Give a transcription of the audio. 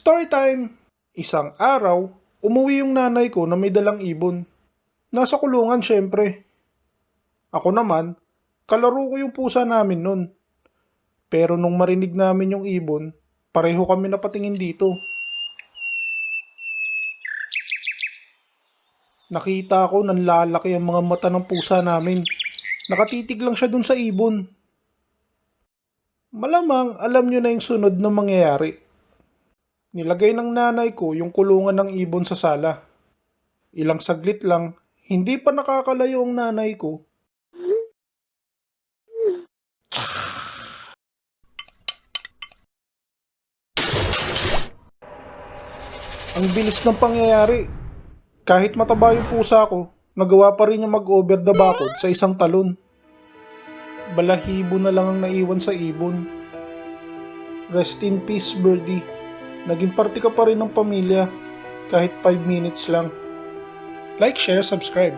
Story time! Isang araw, umuwi yung nanay ko na may dalang ibon. Nasa kulungan syempre. Ako naman, kalaro ko yung pusa namin nun. Pero nung marinig namin yung ibon, pareho kami napatingin dito. Nakita ko nanlalaki ang mga mata ng pusa namin. Nakatitig lang siya dun sa ibon. Malamang alam nyo na yung sunod na mangyayari. Nilagay ng nanay ko yung kulungan ng ibon sa sala. Ilang saglit lang, hindi pa nakakalayo ang nanay ko. Ang bilis ng pangyayari. Kahit mataba yung pusa ko, nagawa pa rin niya mag-over the backod sa isang talon. Balahibo na lang ang naiwan sa ibon. Rest in peace, Birdie. Naging parte ka pa rin ng pamilya kahit 5 minutes lang. Like, share, subscribe.